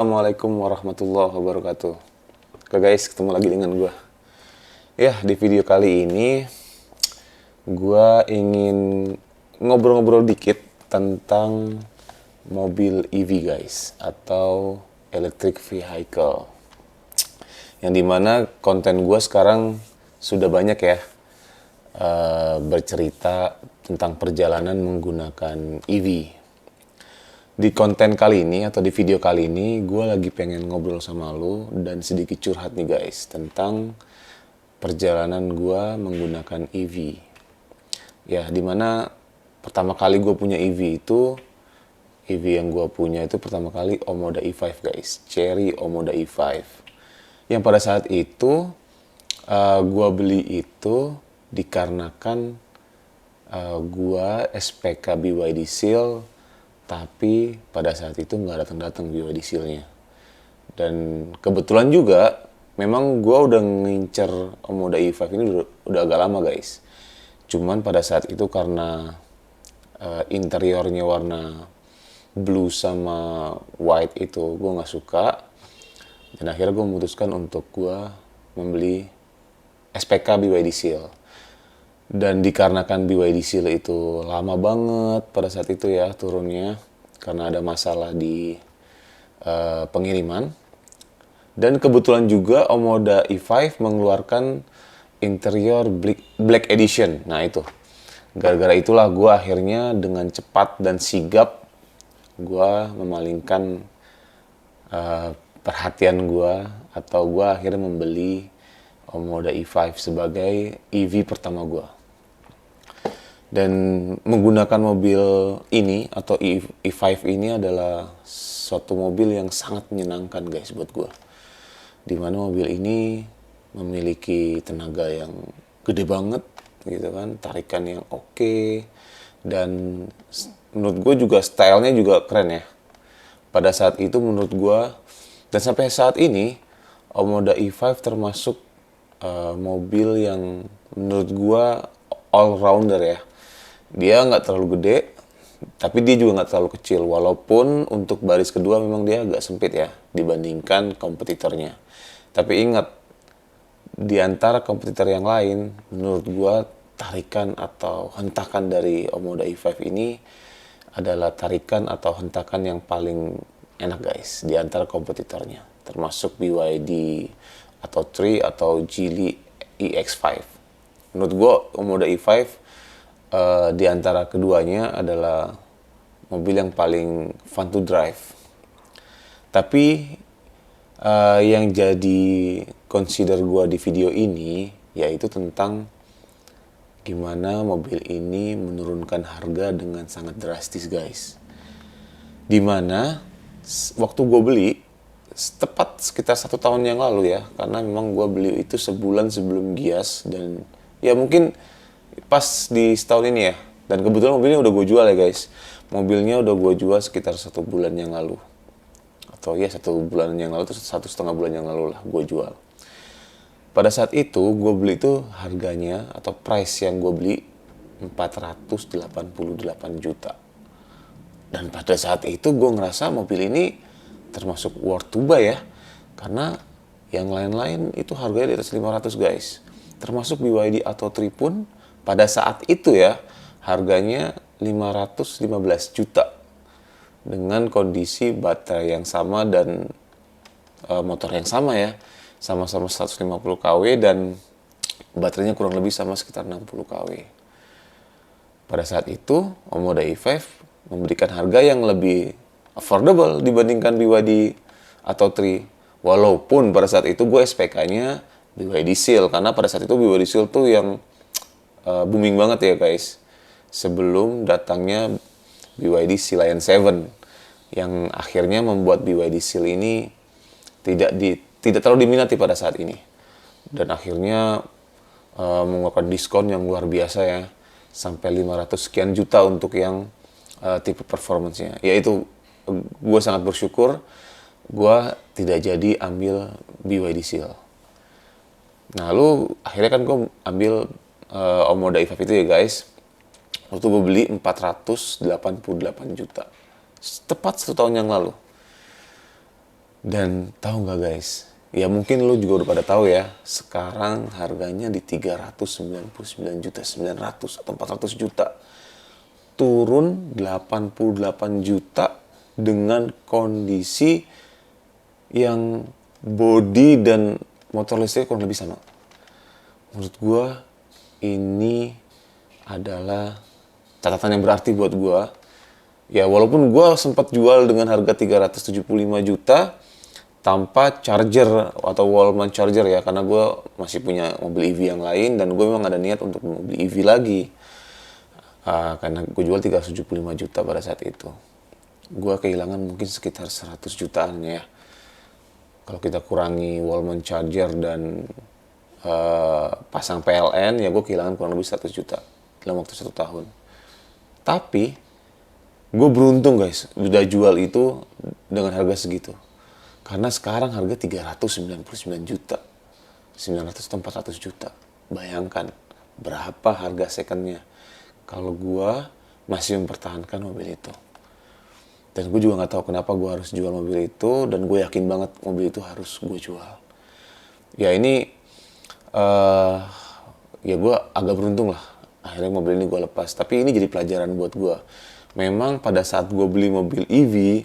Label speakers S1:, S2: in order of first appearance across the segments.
S1: Assalamualaikum warahmatullahi wabarakatuh. Oke guys, ketemu lagi dengan gue. Ya, di video kali ini gue ingin ngobrol-ngobrol dikit tentang mobil EV guys, atau electric vehicle. Yang dimana konten gue sekarang sudah banyak ya bercerita tentang perjalanan menggunakan EV. Di konten kali ini atau di video kali ini gue lagi pengen ngobrol sama lu dan sedikit curhat nih guys tentang perjalanan gue menggunakan EV. Ya, dimana pertama kali gue punya EV itu, EV yang gue punya itu pertama kali Omoda E5 guys, Chery Omoda E5. Yang pada saat itu gue beli itu dikarenakan gue SPK BYD Seal, tapi pada saat itu nggak datang-datang BYD Seal-nya. Dan kebetulan juga memang gue udah ngincer Omoda E5 ini udah agak lama guys. Cuman pada saat itu karena interiornya warna blue sama white itu gue nggak suka, dan akhirnya gue memutuskan untuk gue membeli SPK BYD Seal. Dan dikarenakan BYD Seal itu lama banget pada saat itu ya turunnya, karena ada masalah di pengiriman. Dan kebetulan juga Omoda E5 mengeluarkan interior Black Edition. Nah itu, gara-gara itulah gue akhirnya dengan cepat dan sigap gue memalingkan perhatian gue, atau gue akhirnya membeli Omoda E5 sebagai EV pertama gue. Dan menggunakan mobil ini atau E5 ini adalah suatu mobil yang sangat menyenangkan guys buat gue. Dimana mobil ini memiliki tenaga yang gede banget gitu kan, tarikan yang oke, dan menurut gue juga stylenya juga keren ya. Pada saat itu menurut gue, dan sampai saat ini Omoda E5 termasuk mobil yang menurut gue all rounder ya. Dia nggak terlalu gede, tapi dia juga nggak terlalu kecil. Walaupun untuk baris kedua memang dia agak sempit ya dibandingkan kompetitornya. Tapi ingat, di antara kompetitor yang lain, menurut gua tarikan atau hentakan dari Omoda E5 ini adalah tarikan atau hentakan yang paling enak guys di antara kompetitornya. Termasuk BYD atau Tri atau Geely EX5. Menurut gua Omoda E5 di antara keduanya adalah mobil yang paling fun to drive. Tapi yang jadi consider gue di video ini yaitu tentang gimana mobil ini menurunkan harga dengan sangat drastis guys. Dimana waktu gue beli tepat sekitar 1 tahun yang lalu ya, karena memang gue beli itu sebulan sebelum Gias, dan ya mungkin pas di setahun ini ya. Dan kebetulan mobilnya udah gue jual ya guys. Mobilnya udah gue jual sekitar 1 bulan yang lalu, atau ya 1 bulan yang lalu, terus 1,5 bulan yang lalu lah gue jual. Pada saat itu gue beli itu harganya atau price yang gue beli 488 juta. Dan pada saat itu gue ngerasa mobil ini termasuk worth to buy ya, karena yang lain-lain itu harganya di atas 500 guys. Termasuk BYD atau Tri pun pada saat itu ya harganya 515 juta dengan kondisi baterai yang sama dan motor yang sama ya, sama-sama 150 kW dan baterainya kurang lebih sama sekitar 60 kW. Pada saat itu Omoda E5 memberikan harga yang lebih affordable dibandingkan BYD atau Tri. Walaupun pada saat itu gue SPK-nya BYD Seal, karena pada saat itu BYD Seal tuh yang booming banget ya guys, sebelum datangnya BYD Seal Lion 7 yang akhirnya membuat BYD Seal ini tidak terlalu diminati pada saat ini, dan akhirnya mengeluarkan diskon yang luar biasa ya, sampai 500 sekian juta untuk yang tipe performance-nya. Yaitu gue sangat bersyukur gue tidak jadi ambil BYD Seal. Nah lalu akhirnya kan gue ambil Omoda E5 itu ya guys. Waktu gue beli 488 juta. Tepat 1 tahun yang lalu. Dan tahu nggak guys? Ya mungkin lo juga udah pada tahu ya. Sekarang harganya di 399 juta 900 atau 400 juta. Turun 88 juta dengan kondisi yang body dan motor listrik kurang lebih sama. Menurut gue ini adalah catatan yang berarti buat gue. Ya walaupun gue sempat jual dengan harga 375 juta tanpa charger atau wall-mount charger ya, karena gue masih punya mobil EV yang lain dan gue memang ada niat untuk mobil EV lagi. Karena gue jual 375 juta pada saat itu. Gue kehilangan mungkin sekitar 100 jutaan ya. Kalau kita kurangi wall-mount charger dan pasang PLN, ya gue kehilangan kurang lebih 100 juta dalam waktu 1 tahun. Tapi gue beruntung guys, udah jual itu dengan harga segitu. Karena sekarang harga 399 juta. 900 atau 400 juta. Bayangkan berapa harga secondnya kalau gue masih mempertahankan mobil itu. Dan gue juga gak tahu kenapa gue harus jual mobil itu. Dan gue yakin banget mobil itu harus gue jual. Ya ini, ya gue agak beruntung lah. Akhirnya mobil ini gue lepas. Tapi ini jadi pelajaran buat gue. Memang pada saat gue beli mobil EV,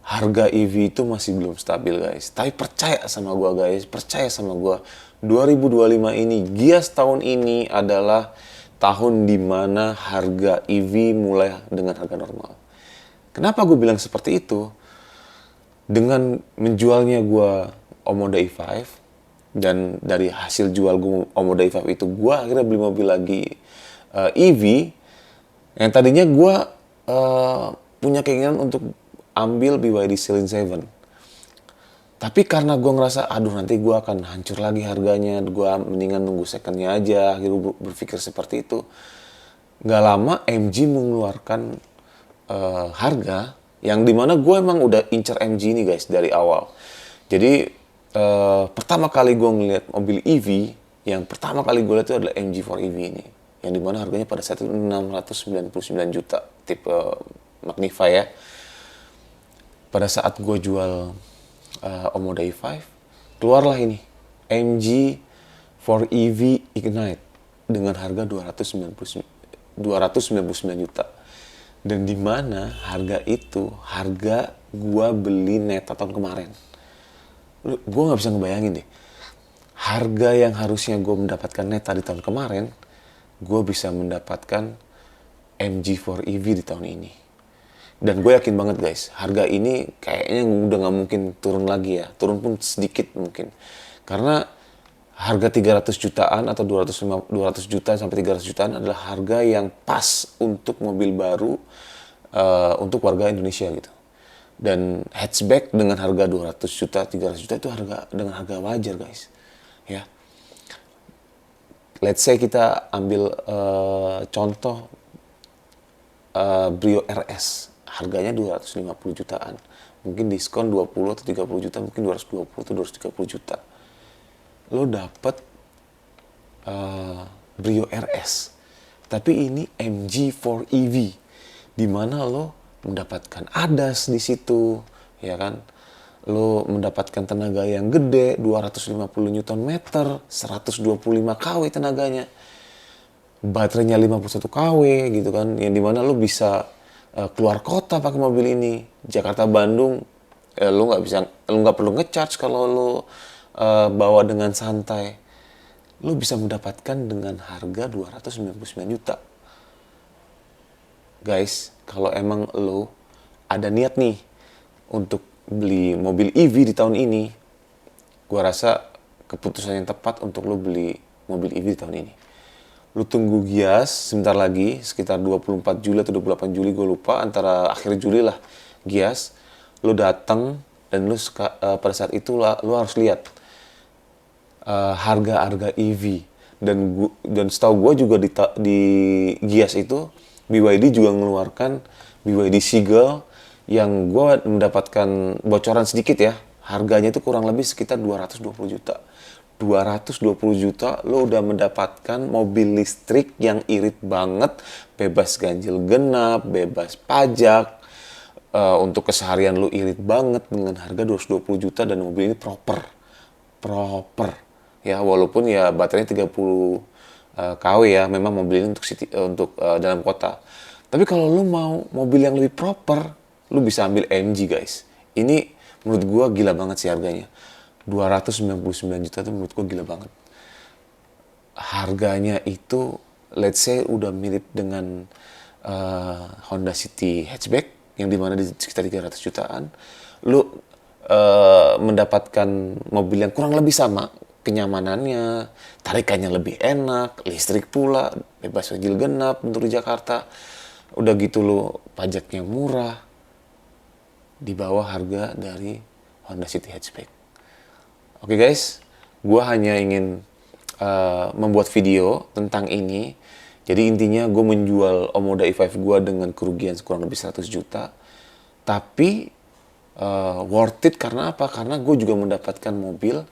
S1: harga EV itu masih belum stabil guys. Tapi percaya sama gue guys, percaya sama gue. 2025 ini, Gias tahun ini adalah tahun dimana harga EV mulai dengan harga normal. Kenapa gue bilang seperti itu? Dengan menjualnya gue Omoda E5, dan dari hasil jual gue Omoda E5 itu, gue akhirnya beli mobil lagi EV, yang tadinya gue punya keinginan untuk ambil BYD Celine 7. Tapi karena gue ngerasa, aduh nanti gue akan hancur lagi harganya, gue mendingan nunggu secondnya aja, akhirnya berpikir seperti itu. Gak lama MG mengeluarkan harga, yang dimana gue emang udah incer MG ini guys dari awal. Jadi pertama kali gue ngeliat mobil EV, yang pertama kali gue lihat itu adalah MG4 EV ini. Yang dimana harganya pada saat itu 699 juta, tipe Magnify ya. Pada saat gue jual Omoda E5, keluarlah ini MG4 EV Ignite dengan harga 299 juta. Dan di mana harga itu harga gue beli neta tahun kemarin. Gue nggak bisa ngebayangin deh, harga yang harusnya gue mendapatkan neta di tahun kemarin, gue bisa mendapatkan MG4 EV di tahun ini. Dan gue yakin banget guys, harga ini kayaknya udah gak mungkin turun lagi ya. Turun pun sedikit mungkin. Karena harga 300 jutaan atau 200 juta sampai 300 jutaan adalah harga yang pas untuk mobil baru untuk warga Indonesia gitu. Dan hatchback dengan harga 200 juta, 300 juta itu dengan harga wajar guys. Ya. Let's say kita ambil contoh Brio RS, harganya 250 jutaan. Mungkin diskon 20 atau 30 juta, mungkin 220 atau 230 juta. Lo dapet Brio RS. Tapi ini MG4 EV, di mana lo mendapatkan ADAS di situ, ya kan? Lo mendapatkan tenaga yang gede, 250 Nm, 125 kW tenaganya. Baterainya 51 kW gitu kan, yang dimana lo bisa keluar kota pakai mobil ini. Jakarta Bandung lo nggak perlu ngecharge kalau lo bawa dengan santai. Lo bisa mendapatkan dengan harga 299 juta. Guys, kalau emang lo ada niat nih untuk beli mobil EV di tahun ini, gua rasa keputusan yang tepat untuk lo beli mobil EV di tahun ini. Lu tunggu Gias sebentar lagi, sekitar 24 Juli atau 28 Juli, gue lupa, antara akhir Juli lah Gias. Lu datang dan pada saat itu lu harus lihat harga-harga EV. Dan setahu gue juga di Gias itu BYD juga mengeluarkan BYD Seagull yang gue mendapatkan bocoran sedikit ya. Harganya itu kurang lebih sekitar 220 juta. 220 juta lo udah mendapatkan mobil listrik yang irit banget, bebas ganjil genap, bebas pajak, untuk keseharian lu irit banget dengan harga 220 juta dan mobil ini proper ya, walaupun ya baterainya 30 kW ya, memang mobil ini untuk city, untuk dalam kota. Tapi kalau lu mau mobil yang lebih proper, lu bisa ambil MG guys. Ini menurut gua gila banget sih harganya. 299 juta itu menurut gua gila banget. Harganya itu let's say udah mirip dengan Honda City hatchback yang dimana di sekitar 300 jutaan. Lu mendapatkan mobil yang kurang lebih sama, kenyamanannya, tarikannya lebih enak, listrik pula, bebas ganjil genap untuk di Jakarta. Udah gitu lo pajaknya murah, di bawah harga dari Honda City hatchback. Oke guys, gua hanya ingin membuat video tentang ini. Jadi intinya gue menjual Omoda E5 gue dengan kerugian kurang lebih 100 juta. Tapi worth it karena apa? Karena gue juga mendapatkan mobil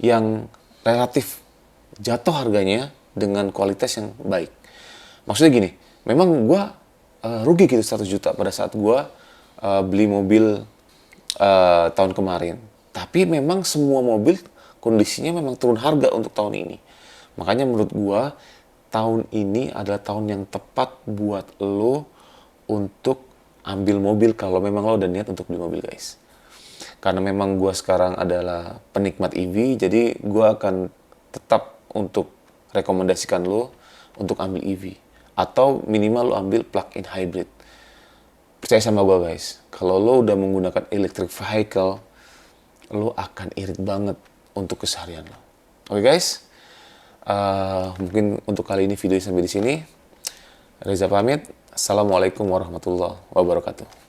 S1: yang relatif jatuh harganya dengan kualitas yang baik. Maksudnya gini, memang gue rugi gitu 100 juta pada saat gue beli mobil tahun kemarin. Tapi memang semua mobil kondisinya memang turun harga untuk tahun ini. Makanya menurut gue tahun ini adalah tahun yang tepat buat lo untuk ambil mobil kalau memang lo udah niat untuk beli mobil guys. Karena memang gue sekarang adalah penikmat EV, jadi gue akan tetap untuk rekomendasikan lo untuk ambil EV. Atau minimal lo ambil plug-in hybrid. Percaya sama gue guys, kalau lo udah menggunakan electric vehicle, lo akan irit banget untuk keseharian lo. Oke guys? Mungkin untuk kali ini video sampai di sini. Reza pamit. Assalamualaikum warahmatullahi wabarakatuh.